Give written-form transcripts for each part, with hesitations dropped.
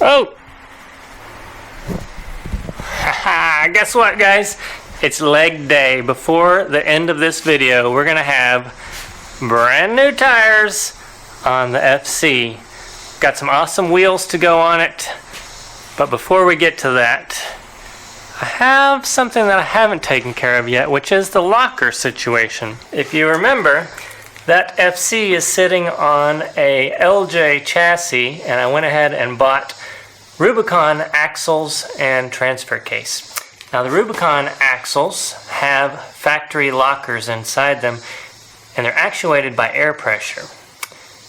Oh! Guess what, guys? It's leg day. Before the end of this video, we're gonna have brand new tires on the FC. Got some awesome wheels to go on it. But before we get to that, I have something that I haven't taken care of yet, which is the locker situation. If you remember, that FC is sitting on a LJ chassis, and I went ahead and bought Rubicon axles and transfer case. Now the Rubicon axles have factory lockers inside them, and they're actuated by air pressure.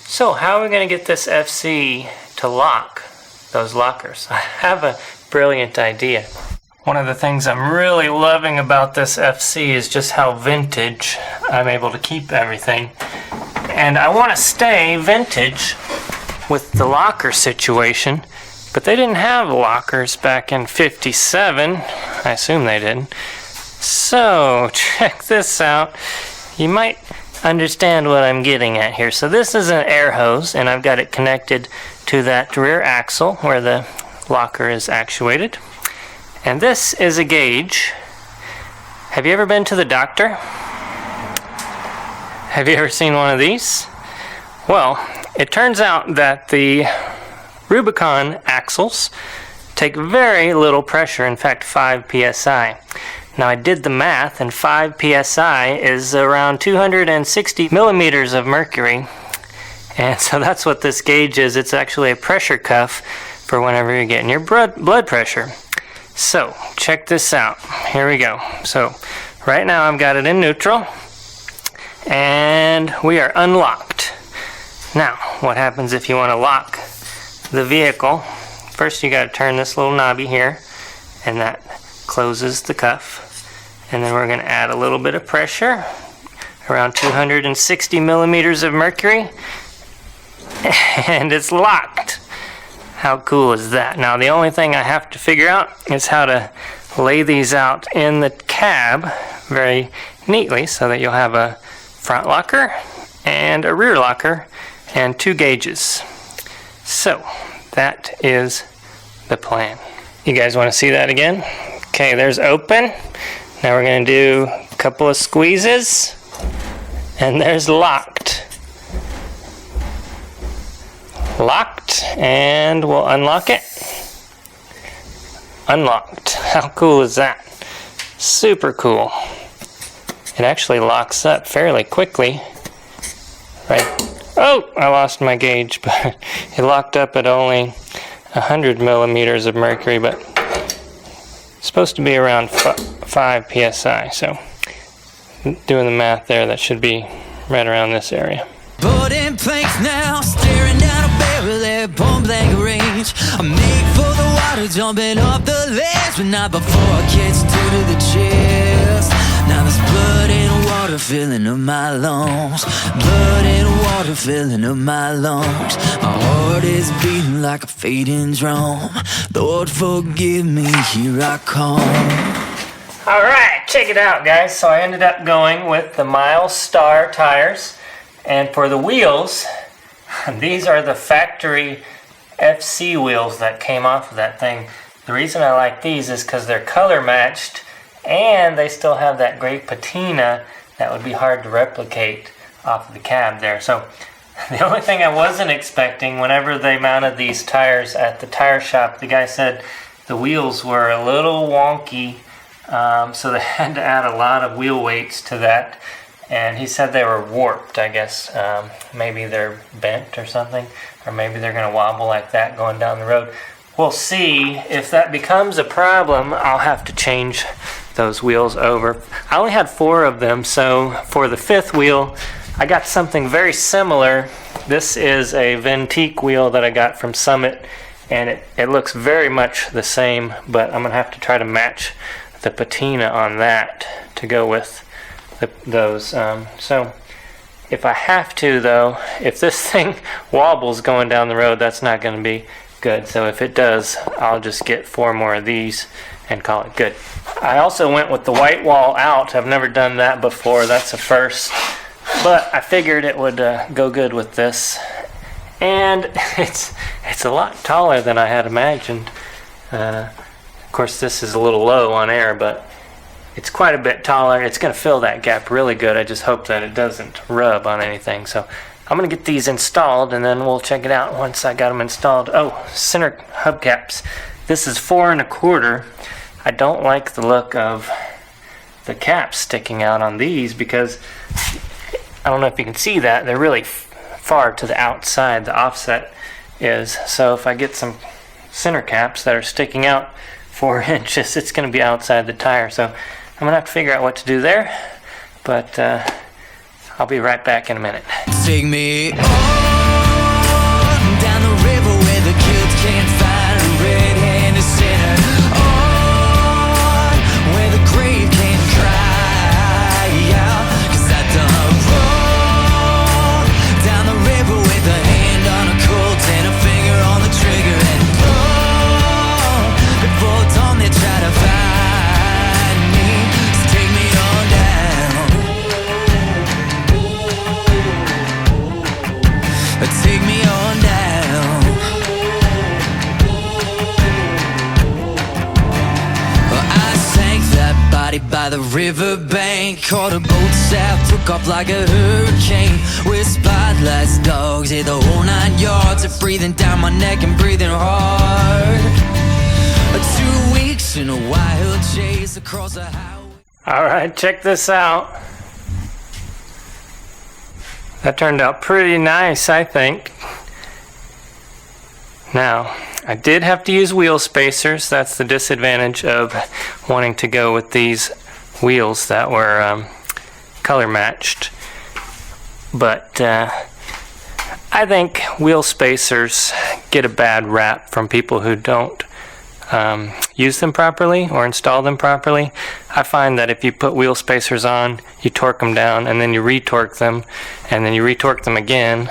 So how are we going to get this FC to lock those lockers? I have a brilliant idea. One of the things I'm really loving about this FC is just how vintage I'm able to keep everything. And I want to stay vintage with the locker situation, but they didn't have lockers back in '57. I assume they didn't. So check this out. You might understand what I'm getting at here. So this is an air hose, and I've got it connected to that rear axle where the locker is actuated. And this is a gauge. Have you ever been to the doctor? Have you ever seen one of these? Well, it turns out that the Rubicon axles take very little pressure, in fact 5 psi. Now I did the math, and 5 psi is around 260 millimeters of mercury. And so that's what this gauge is. It's actually a pressure cuff for whenever you're getting your blood pressure. So check this out. Here we go. So right now I've got it in neutral, and we are unlocked. Now what happens if you want to lock the vehicle? First you got to turn this little knobby here, and that closes the cuff. And then we're going to add a little bit of pressure, around 260 millimeters of mercury, and it's locked. How cool is that? Now the only thing I have to figure out is how to lay these out in the cab very neatly so that you'll have a front locker and a rear locker and 2 gauges. So that is the plan. You guys want to see that again? Okay, there's open. Now we're going to do a couple of squeezes, and there's locked. Locked, and we'll unlock it. Unlocked. How cool is that? Super cool. It actually locks up fairly quickly. Right. Oh, I lost my gauge, but it locked up at only 100 millimeters of mercury, but it's supposed to be around 5 psi. So doing the math there, that should be right around this area. Put in place now, staring down a barrel there, point blank range. I'm made for the water, jumping off the ledge, but not before I catch two to the chest. Now there's blood and water filling up my lungs. Blood and water filling up my lungs. My heart is beating like a fading drum. Lord forgive me, here I come. Alright, check it out, guys. So I ended up going with the Milestar tires. And for the wheels, these are the factory FC wheels that came off of that thing. The reason I like these is because they're color matched, and they still have that great patina that would be hard to replicate off of the cab there. So the only thing I wasn't expecting, whenever they mounted these tires at the tire shop, the guy said the wheels were a little wonky, so they had to add a lot of wheel weights to that. And he said they were warped, I guess. Maybe they're bent or something, or maybe they're going to wobble like that going down the road. We'll see. If that becomes a problem, I'll have to change those wheels over. I only had 4 of them, so for the 5th wheel, I got something very similar. This is a Ventique wheel that I got from Summit, and it looks very much the same, but I'm going to have to try to match the patina on that to go with those. So if I have to, though, if this thing wobbles going down the road, that's not going to be good. So if it does, I'll just get 4 more of these and call it good. I also went with the white wall out. I've never done that before. That's a first. But I figured it would go good with this. and it's a lot taller than I had imagined. Of course, this is a little low on air, but it's quite a bit taller. It's going to fill that gap really good. I just hope that it doesn't rub on anything. So I'm going to get these installed, and then we'll check it out once I got them installed. Oh, center hubcaps. This is 4 1/4. I don't like the look of the caps sticking out on these because I don't know if you can see that. They're really far to the outside, the offset is. So if I get some center caps that are sticking out 4 inches, it's going to be outside the tire. So I'm going to have to figure out what to do there. But I'll be right back in a minute. Take me on down the river where the kids can't find a red-handed sinner. On where the grave can't cry out. 'Cause I done wrong down the river with a hand on a Colt and a finger on the trigger. And before dawn they try to find me. So take me on down. Take me on down. Well, I sank that body by the riverbank, caught a boat south, took off like a hurricane, with spotlights, dogs, hit the whole 9 yards, of breathing down my neck and breathing hard. 2 weeks in a wild chase across the highway. Alright, check this out. That turned out pretty nice, I think. Now, I did have to use wheel spacers. That's the disadvantage of wanting to go with these wheels that were color matched. But I think wheel spacers get a bad rap from people who don't use them properly or install them properly. I find that if you put wheel spacers on, you torque them down, and then you retorque them, and then you retorque them again.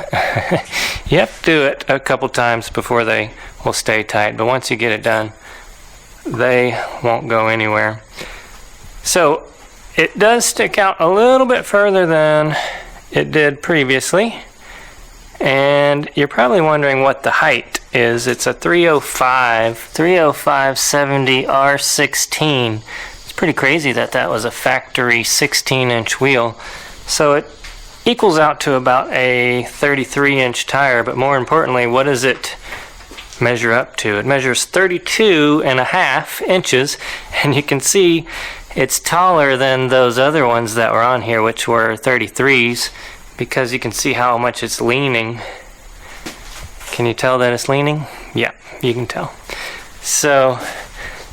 You have to do it a couple times before they will stay tight, but once you get it done, they won't go anywhere. So it does stick out a little bit further than it did previously, and you're probably wondering what the height is. It's a 305/70 R16. It's pretty crazy that that was a factory 16-inch wheel. So it equals out to about a 33-inch tire, but more importantly, what does it measure up to? It measures 32.5 inches, and you can see it's taller than those other ones that were on here, which were 33s, because you can see how much it's leaning. Can you tell that it's leaning? Yeah, you can tell. So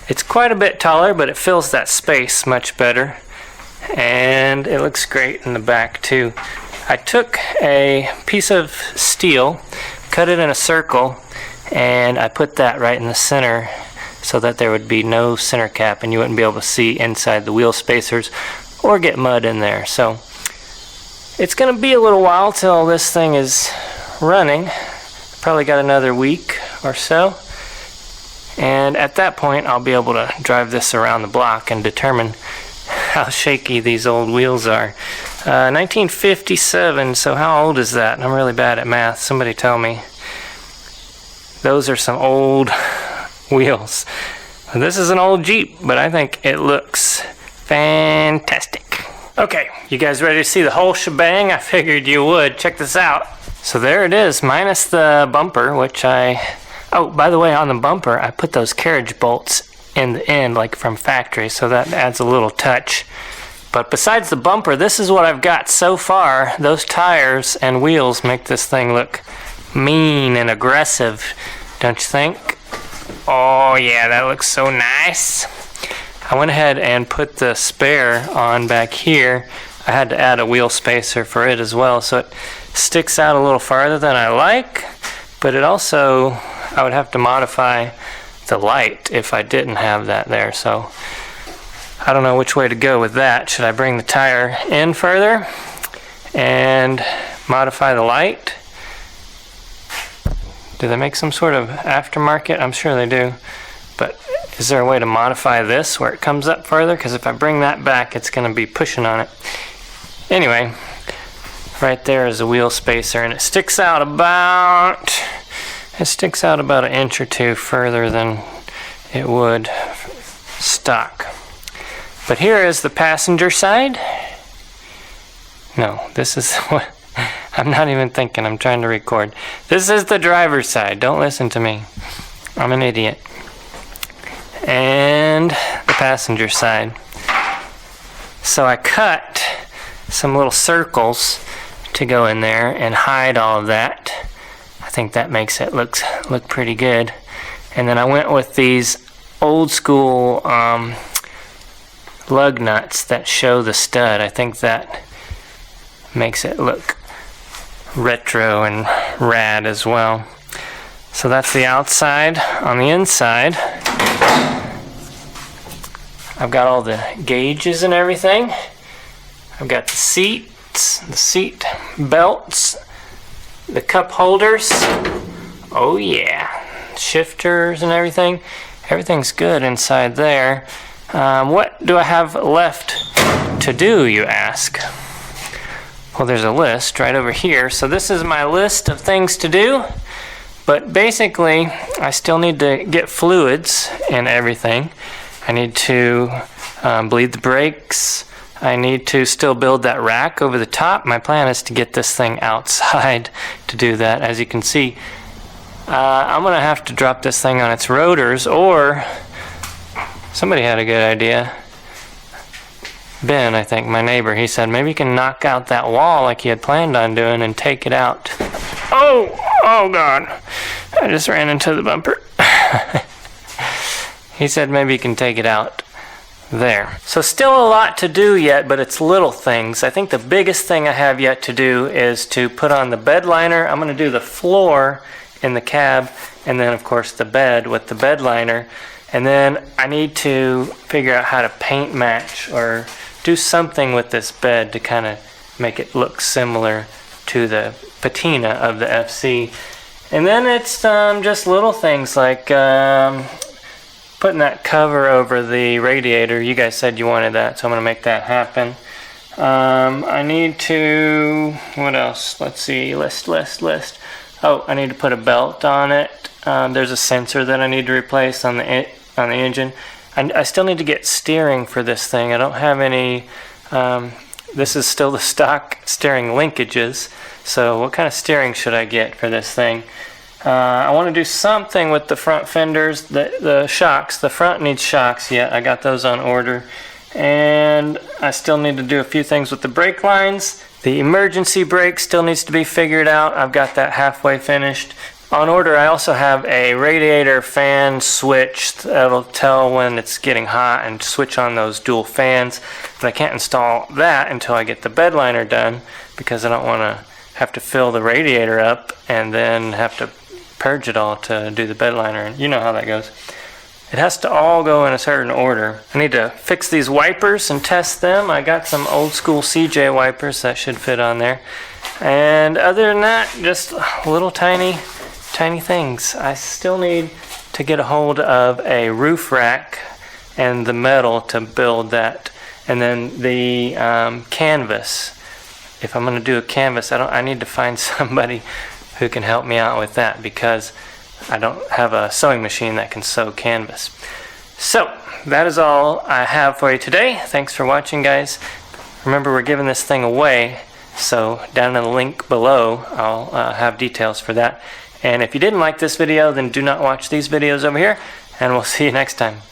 it's quite a bit taller, but it fills that space much better, and it looks great in the back too. I took a piece of steel, cut it in a circle, and I put that right in the center so that there would be no center cap and you wouldn't be able to see inside the wheel spacers or get mud in there. So it's going to be a little while till this thing is running. Probably got another week or so, and at that point I'll be able to drive this around the block and determine how shaky these old wheels are. 1957, so how old is that? I'm really bad at math. Somebody tell me. Those are some old wheels. This is an old Jeep, but I think it looks fantastic. Okay, you guys ready to see the whole shebang? I figured you would. Check this out. So there it is, minus the bumper, which oh, by the way, on the bumper, I put those carriage bolts in the end, like from factory, so that adds a little touch. But besides the bumper, this is what I've got so far. Those tires and wheels make this thing look mean and aggressive, don't you think? Oh yeah, that looks so nice. I went ahead and put the spare on back here. I had to add a wheel spacer for it as well, so it sticks out a little farther than I like, but it also, I would have to modify the light if I didn't have that there, so I don't know which way to go with that. Should I bring the tire in further and modify the light? Do they make some sort of aftermarket? I'm sure they do, but is there a way to modify this where it comes up further? Because if I bring that back, it's going to be pushing on it. Anyway, right there is a wheel spacer, and it sticks out about an inch or two further than it would stock. But here is the passenger side. No, this is what I'm not even thinking. I'm trying to record. This is the driver's side. Don't listen to me. I'm an idiot. And the passenger side. So I cut some little circles to go in there and hide all of that. I think that makes it look pretty good. And then I went with these old school lug nuts that show the stud. I think that makes it look retro and rad as well. So that's the outside. On the inside, I've got all the gauges and everything. I've got the seats, the seat belts, the cup holders. Oh yeah, shifters and everything. Everything's good inside there. What do I have left to do, you ask? Well, there's a list right over here. So this is my list of things to do. But basically, I still need to get fluids and everything. I need to bleed the brakes. I need to still build that rack over the top. My plan is to get this thing outside to do that. As you can see, I'm going to have to drop this thing on its rotors, or somebody had a good idea. Ben, I think, my neighbor, he said maybe you can knock out that wall like he had planned on doing and take it out. Oh God, I just ran into the bumper. He said maybe you can take it out there. So still a lot to do yet, but it's little things. I think the biggest thing I have yet to do is to put on the bed liner. I'm going to do the floor in the cab, and then of course the bed with the bed liner. And then I need to figure out how to paint match or do something with this bed to kind of make it look similar to the patina of the FC. And then it's just little things like putting that cover over the radiator. You guys said you wanted that, so I'm going to make that happen. I need to, what else? Let's see, list. Oh, I need to put a belt on it. There's a sensor that I need to replace on the engine. I still need to get steering for this thing. I don't have any, this is still the stock steering linkages. So what kind of steering should I get for this thing? I want to do something with the front fenders, the shocks. The front needs shocks yet. I got those on order. And I still need to do a few things with the brake lines. The emergency brake still needs to be figured out. I've got that halfway finished. On order, I also have a radiator fan switch that'll tell when it's getting hot and switch on those dual fans. But I can't install that until I get the bed liner done, because I don't want to have to fill the radiator up and then have to purge it all to do the bed liner. You know how that goes. It has to all go in a certain order. I need to fix these wipers and test them. I got some old school CJ wipers that should fit on there. And other than that, just little tiny things. I still need to get a hold of a roof rack and the metal to build that. And then the canvas. If I'm going to do a canvas, I need to find somebody who can help me out with that, because I don't have a sewing machine that can sew canvas. So that is all I have for you today. Thanks for watching, guys. Remember, we're giving this thing away, so down in the link below I'll have details for that. And if you didn't like this video, then do not watch these videos over here, and we'll see you next time.